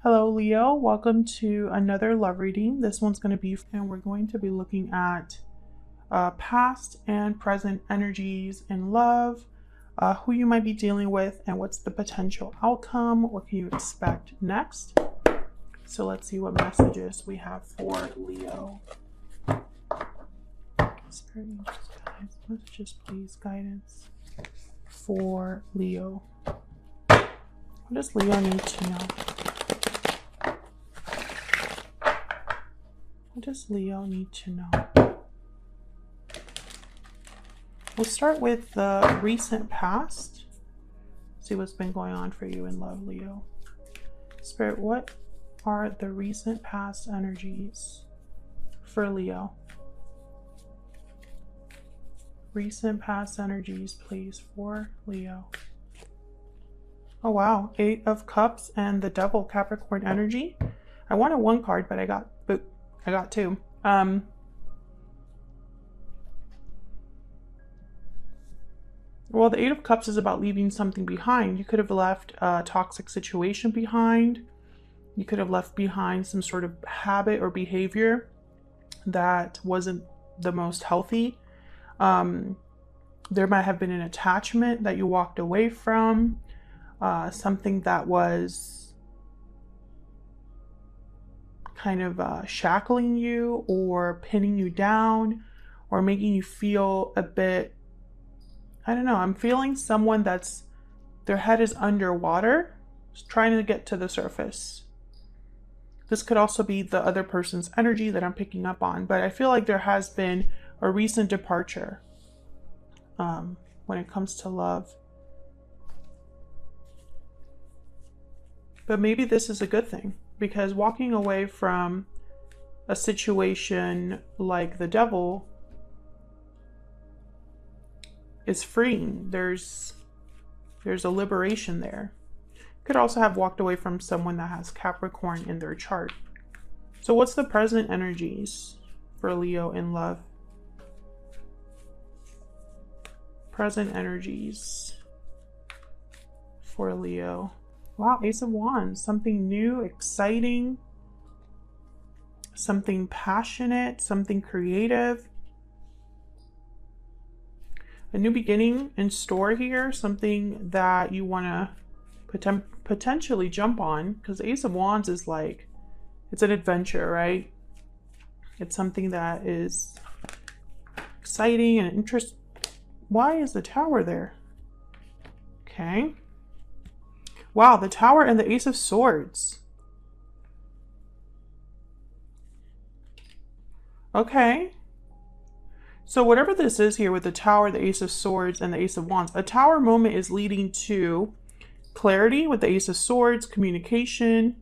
Hello, Leo. Welcome to another love reading. This one's going to be, and we're going to be looking at past and present energies in love, who you might be dealing with, and what's the potential outcome. What can you expect next? So let's see what messages we have for Leo. Spirit angels, guides, messages, please, guidance for Leo. What does Leo need to know? What does Leo need to know? We'll start with the recent past. See what's been going on for you in love, Leo. Spirit, what are the recent past energies for Leo? Recent past energies, please, for Leo. Oh, wow. 8 of Cups and the Devil, Capricorn energy. I wanted one card, but I got 2. Well, the 8 of Cups is about leaving something behind. You could have left a toxic situation behind. You could have left behind some sort of habit or behavior that wasn't the most healthy. There might have been an attachment that you walked away from, something that was kind of shackling you or pinning you down or making you feel a bit, I don't know, I'm feeling someone that's, their head is underwater, trying to get to the surface. This could also be the other person's energy that I'm picking up on, but I feel like there has been a recent departure when it comes to love. But maybe this is a good thing, because walking away from a situation like the Devil is freeing. There's a liberation there. Could also have walked away from someone that has Capricorn in their chart. So what's the present energies for Leo in love? Present energies for Leo. Wow, Ace of Wands. Something new, exciting, something passionate, something creative. A new beginning in store here, something that you want to potentially jump on, because Ace of Wands is like, it's an adventure, right? It's something that is exciting and interesting. Why is the Tower there? Okay. Wow, the Tower and the Ace of Swords. Okay. So whatever this is here with the Tower, the Ace of Swords, and the Ace of Wands, a Tower moment is leading to clarity with the Ace of Swords, communication,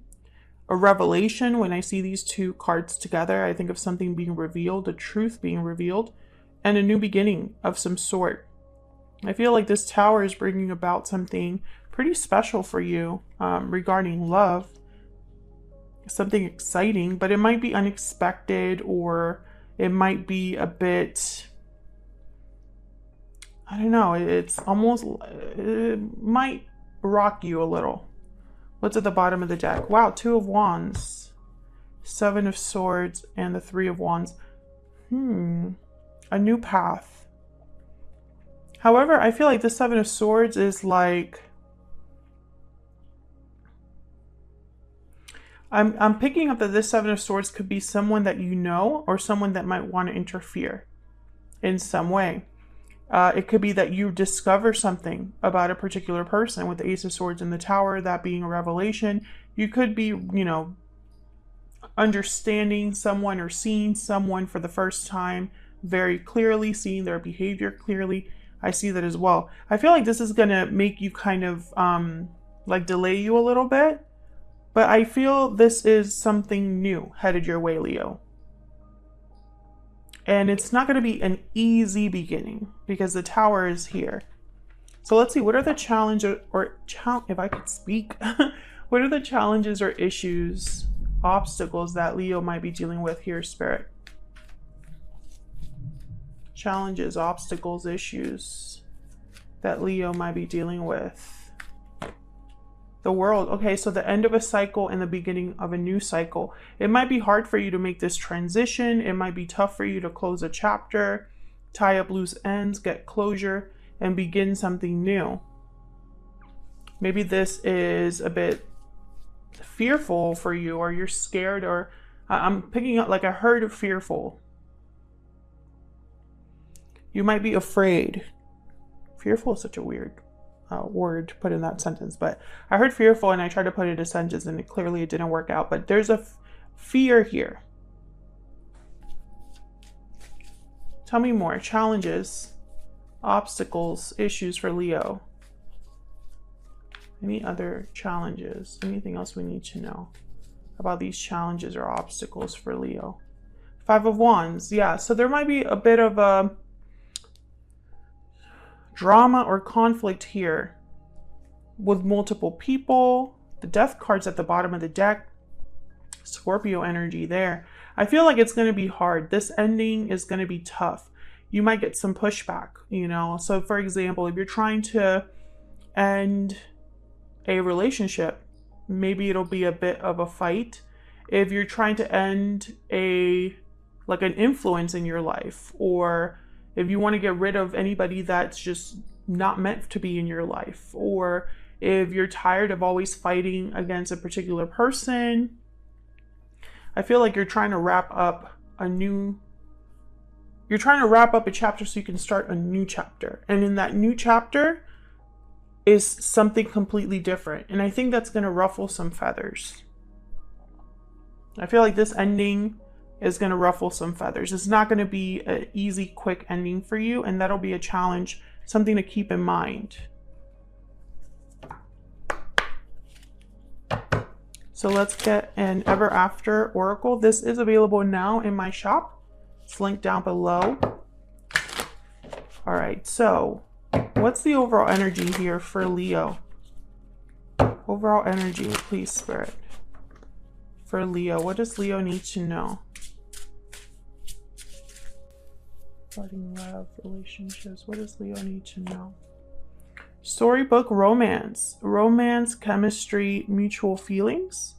a revelation. When I see these two cards together, I think of something being revealed, a truth being revealed, and a new beginning of some sort. I feel like this Tower is bringing about something pretty special for you regarding love. Something exciting, but it might be unexpected, or it might be a bit, I don't know, it's almost, it might rock you a little. What's at the bottom of the deck? Wow, 2 of Wands, 7 of Swords, and the 3 of Wands. A new path. However, I feel like the 7 of Swords is like, I'm picking up that this 7 of Swords could be someone that you know, or someone that might want to interfere in some way. It could be that you discover something about a particular person with the Ace of Swords in the Tower, that being a revelation. You could be, you know, understanding someone or seeing someone for the first time very clearly, seeing their behavior clearly. I see that as well. I feel like this is going to make you kind of like delay you a little bit. But I feel this is something new headed your way, Leo. And it's not going to be an easy beginning because the Tower is here. So let's see, what are the challenges, if I could speak, what are the challenges or issues, obstacles that Leo might be dealing with here, Spirit? Challenges, obstacles, issues that Leo might be dealing with. The World. Okay, so the end of a cycle and the beginning of a new cycle. It might be hard for you to make this transition. It might be tough for you to close a chapter, tie up loose ends, get closure, and begin something new. Maybe this is a bit fearful for you, or you're scared, or I'm picking up, like, I heard fearful. You might be afraid. Fearful is such a weird word to put in that sentence, but I heard fearful and I tried to put it in a sentence and it didn't work out. But there's a fear here. Tell me more. Challenges, obstacles, issues for Leo. Any other challenges? Anything else we need to know about these challenges or obstacles for Leo? Five of Wands. Yeah, so there might be a bit of a drama or conflict here with multiple people. The Death card's at the bottom of the deck. Scorpio energy there. I feel like it's going to be hard. This ending is going to be tough. You might get some pushback, you know. So for example, if you're trying to end a relationship, maybe it'll be a bit of a fight. If you're trying to end an influence in your life, or if you want to get rid of anybody that's just not meant to be in your life, or if you're tired of always fighting against a particular person, I feel like you're trying to wrap up a chapter so you can start a new chapter. And in that new chapter is something completely different. And I think that's going to ruffle some feathers. I feel like this ending is going to ruffle some feathers. It's not going to be an easy, quick ending for you, and that'll be a challenge, something to keep in mind. So let's get an Ever After Oracle. This is available now in my shop. It's linked down below. All right, so what's the overall energy here for Leo? Overall energy, please, Spirit. For Leo, what does Leo need to know? Starting love, relationships. What does Leo need to know? Storybook romance. Romance, chemistry, mutual feelings.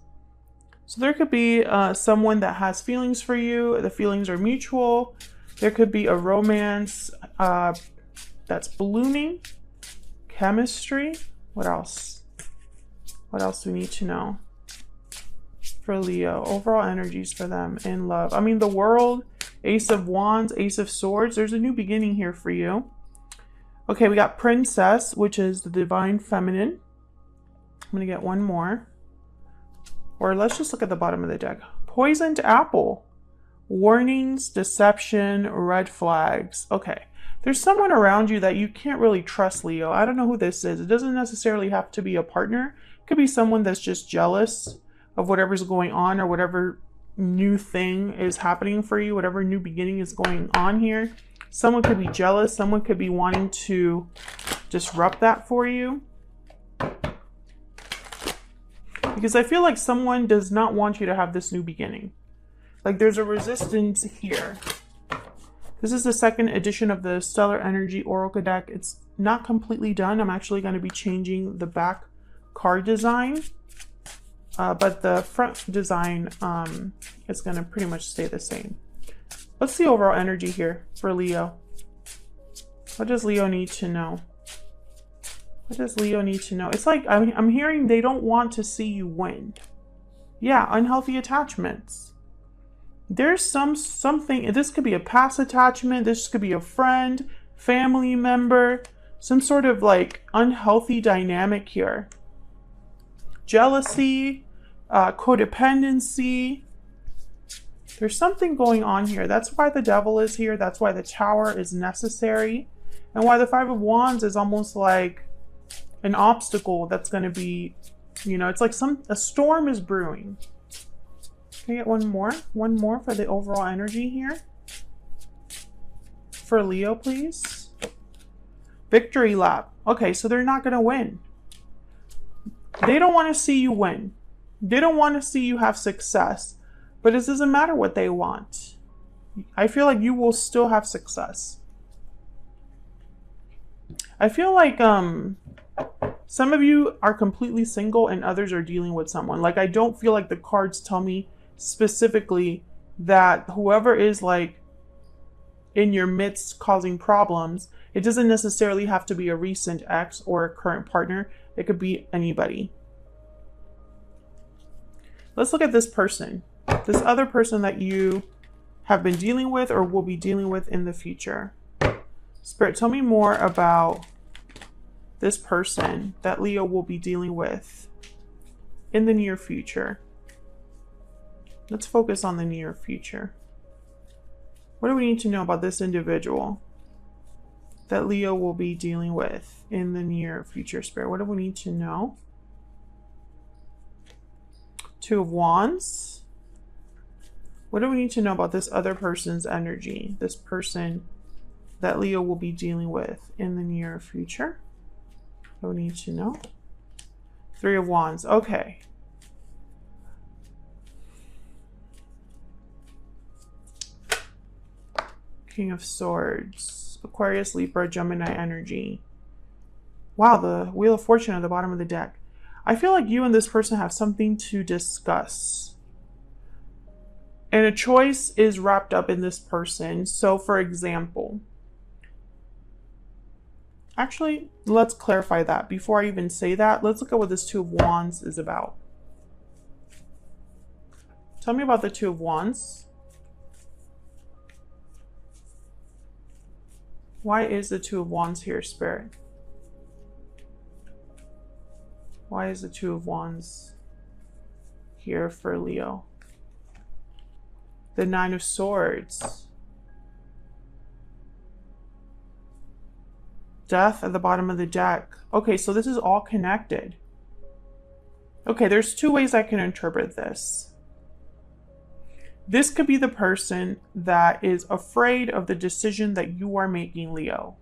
So there could be someone that has feelings for you. The feelings are mutual. There could be a romance that's ballooning. Chemistry. What else? What else do we need to know for Leo? Overall energies for them in love. I mean, the World, Ace of Wands, Ace of Swords. There's a new beginning here for you. Okay, we got Princess, which is the Divine Feminine. I'm going to get one more. Or let's just look at the bottom of the deck. Poisoned Apple. Warnings, deception, red flags. Okay, there's someone around you that you can't really trust, Leo. I don't know who this is. It doesn't necessarily have to be a partner. It could be someone that's just jealous of whatever's going on, or whatever new thing is happening for you, whatever new beginning is going on here. Someone could be jealous. Someone could be wanting to disrupt that for you. Because I feel like someone does not want you to have this new beginning. Like there's a resistance here. This is the second edition of the Stellar Energy Oracle deck. It's not completely done. I'm actually going to be changing the back card design. But the front design is going to pretty much stay the same. What's the overall energy here for Leo? What does Leo need to know? What does Leo need to know? It's like I'm hearing they don't want to see you win. Yeah, unhealthy attachments. There's something. This could be a past attachment. This could be a friend, family member, some sort of like unhealthy dynamic here. Jealousy, codependency. There's something going on here. That's why the Devil is here. That's why the Tower is necessary. And why the Five of Wands is almost like an obstacle that's going to be, you know, it's like a storm is brewing. Can I get one more? One more for the overall energy here? For Leo, please. Victory lap. Okay, so they're not going to win. They don't want to see you win. They don't want to see you have success. But it doesn't matter what they want. I feel like you will still have success. I feel like Some of you are completely single and others are dealing with someone. Like, I don't feel like the cards tell me specifically that whoever is like in your midst causing problems, it doesn't necessarily have to be a recent ex or a current partner. It could be anybody. Let's look at this person, this other person that you have been dealing with or will be dealing with in the future. Spirit, tell me more about this person that Leo will be dealing with in the near future. Let's focus on the near future. What do we need to know about this individual that Leo will be dealing with in the near future, Spirit? What do we need to know? Two of Wands. What do we need to know about this other person's energy? This person that Leo will be dealing with in the near future. What do we need to know? Three of Wands. Okay. King of Swords. Aquarius, Libra, Gemini energy. Wow, the Wheel of Fortune at the bottom of the deck. I feel like you and this person have something to discuss. And a choice is wrapped up in this person. So, for example, actually, let's clarify that. Before I even say that, let's look at what this Two of Wands is about. Tell me about the Two of Wands. Why is the Two of Wands here, Spirit? Why is the Two of Wands here for Leo? The Nine of Swords. Death at the bottom of the deck. Okay, so this is all connected. Okay, there's two ways I can interpret this. This could be the person that is afraid of the decision that you are making, Leo.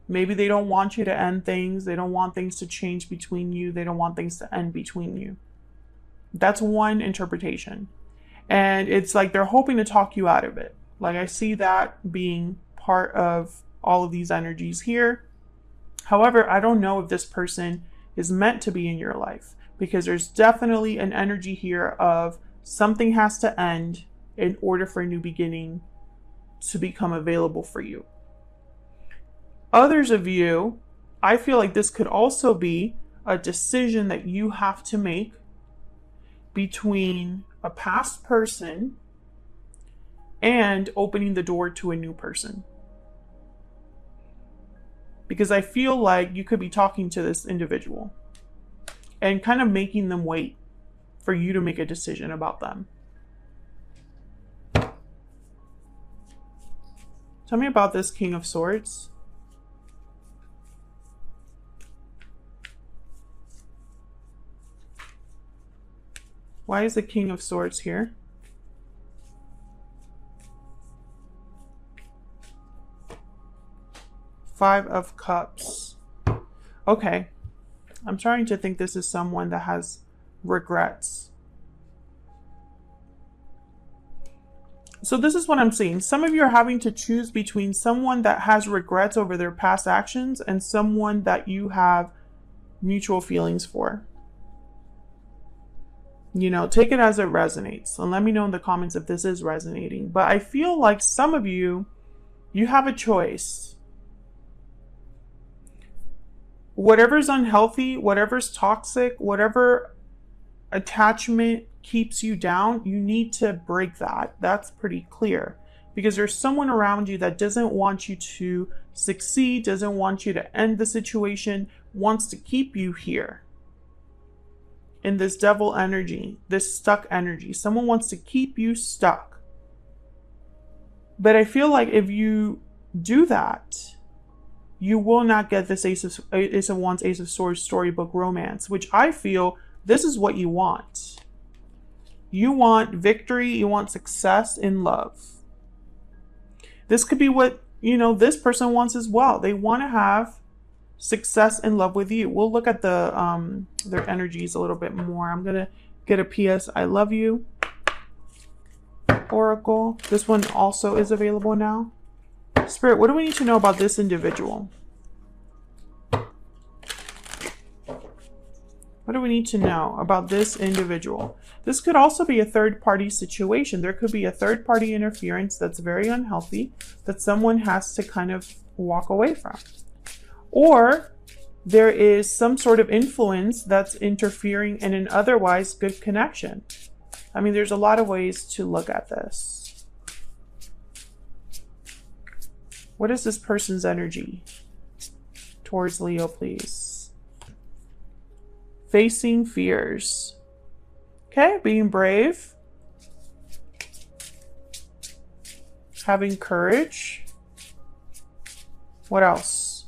Maybe they don't want you to end things. They don't want things to change between you. They don't want things to end between you. That's one interpretation. And it's like they're hoping to talk you out of it. Like, I see that being part of all of these energies here. However, I don't know if this person is meant to be in your life, because there's definitely an energy here of something has to end in order for a new beginning to become available for you. Others of you, I feel like this could also be a decision that you have to make between a past person and opening the door to a new person. Because I feel like you could be talking to this individual and kind of making them wait for you to make a decision about them. Tell me about this King of Swords. Why is the King of Swords here? Five of Cups. Okay. I'm starting to think this is someone that has regrets. So this is what I'm seeing. Some of you are having to choose between someone that has regrets over their past actions and someone that you have mutual feelings for. You know, take it as it resonates. And let me know in the comments if this is resonating. But I feel like some of you, you have a choice. Whatever's unhealthy, whatever's toxic, whatever attachment keeps you down, you need to break that. That's pretty clear. Because there's someone around you that doesn't want you to succeed, doesn't want you to end the situation, wants to keep you here. In this devil energy, this stuck energy. Someone wants to keep you stuck. But I feel like if you do that, you will not get this Ace of Wands, Ace of Swords storybook romance, which I feel this is what you want. You want victory, you want success in love. This could be what, you know, this person wants as well. They want to have success in love with you. We'll look at the their energies a little bit more. I'm gonna get a PS I love you oracle. This one also is available now. Spirit, what do we need to know about this individual? What do we need to know about this individual? This could also be a third-party situation. There could be a third-party interference that's very unhealthy that someone has to kind of walk away from. Or there is some sort of influence that's interfering in an otherwise good connection. I mean, there's a lot of ways to look at this. What is this person's energy towards Leo, please? Facing fears. Okay, being brave. Having courage. What else?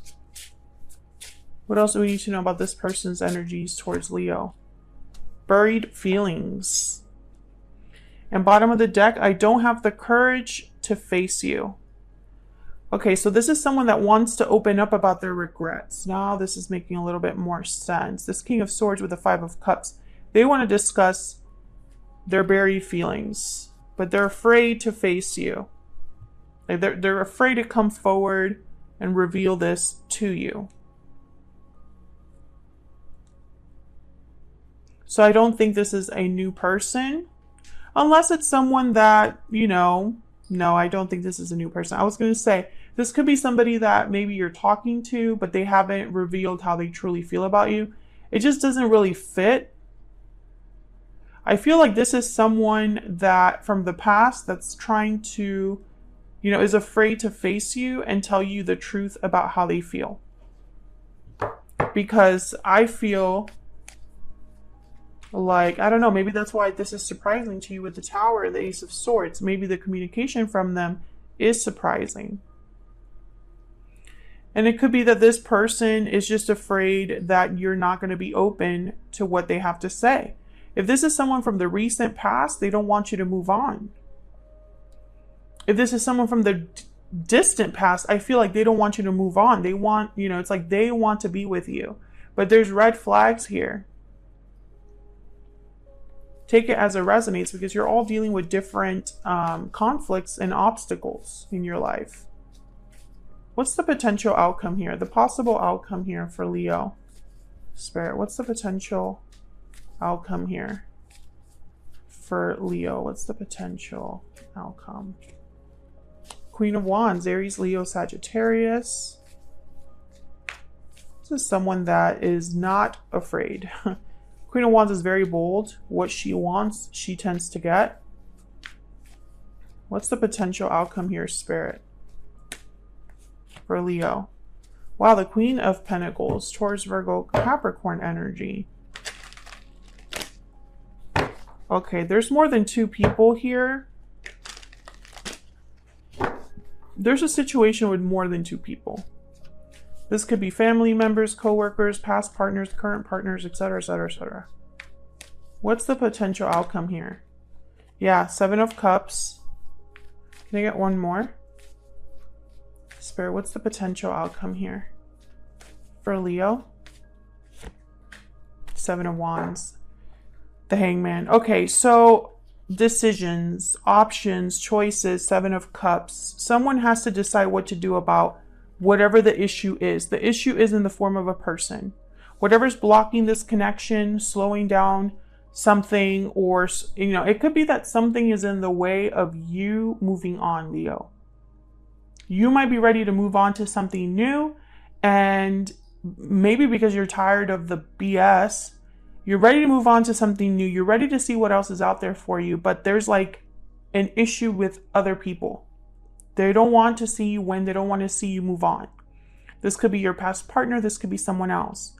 What else do we need to know about this person's energies towards Leo? Buried feelings. And bottom of the deck, I don't have the courage to face you. Okay, so this is someone that wants to open up about their regrets. Now this is making a little bit more sense. This King of Swords with the Five of Cups. They want to discuss their buried feelings, but they're afraid to face you. Like they're afraid to come forward and reveal this to you. So I don't think this is a new person. Unless it's someone that, you know, no, I don't think this is a new person. I was going to say, this could be somebody that maybe you're talking to, but they haven't revealed how they truly feel about you. It just doesn't really fit. I feel like this is someone that from the past that's trying to, you know, is afraid to face you and tell you the truth about how they feel. Because I feel like, I don't know, maybe that's why this is surprising to you with the Tower and the Ace of Swords. Maybe the communication from them is surprising. And it could be that this person is just afraid that you're not going to be open to what they have to say. If this is someone from the recent past, they don't want you to move on. If this is someone from the distant past, I feel like they don't want you to move on. They want, you know, it's like they want to be with you. But there's red flags here. Take it as it resonates because you're all dealing with different conflicts and obstacles in your life. What's the potential outcome here? The possible outcome here for Leo. Spirit, what's the potential outcome here for Leo? What's the potential outcome? Queen of Wands, Aries, Leo, Sagittarius. This is someone that is not afraid. Queen of Wands is very bold. What she wants, she tends to get. What's the potential outcome here, Spirit? For Leo. Wow, the Queen of Pentacles, Taurus, Virgo, Capricorn energy. Okay, there's more than two people here. There's a situation with more than two people. This could be family members, co-workers, past partners, current partners, etc., etc., etc. What's the potential outcome here? Yeah, Seven of Cups. Can I get one more? Spirit, what's the potential outcome here for Leo? Seven of Wands. The Hangman. Okay, so decisions, options, choices, Seven of Cups. Someone has to decide what to do about whatever the issue is. The issue is in the form of a person. Whatever's blocking this connection, slowing down something, or, you know, it could be that something is in the way of you moving on, Leo. You might be ready to move on to something new, and maybe because you're tired of the BS, you're ready to move on to something new. You're ready to see what else is out there for you, but there's like an issue with other people. They don't want to see you win. They don't want to see you move on. This could be your past partner. This could be someone else.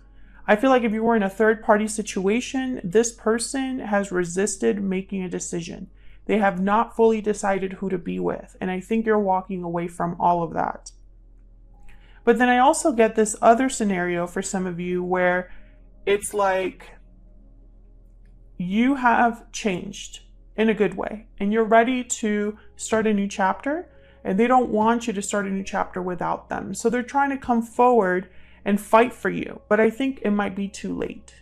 I feel like if you were in a third-party situation, this person has resisted making a decision. They have not fully decided who to be with. And I think you're walking away from all of that. But then I also get this other scenario for some of you where it's like you have changed in a good way and you're ready to start a new chapter, and they don't want you to start a new chapter without them. So they're trying to come forward and fight for you, but I think it might be too late.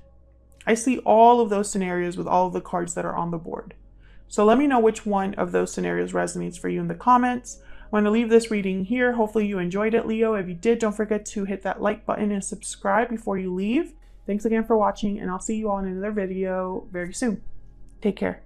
I see all of those scenarios with all of the cards that are on the board. So let me know which one of those scenarios resonates for you in the comments. I'm going to leave this reading here. Hopefully you enjoyed it, Leo. If you did, don't forget to hit that like button and subscribe before you leave. Thanks again for watching, and I'll see you all in another video very soon. Take care.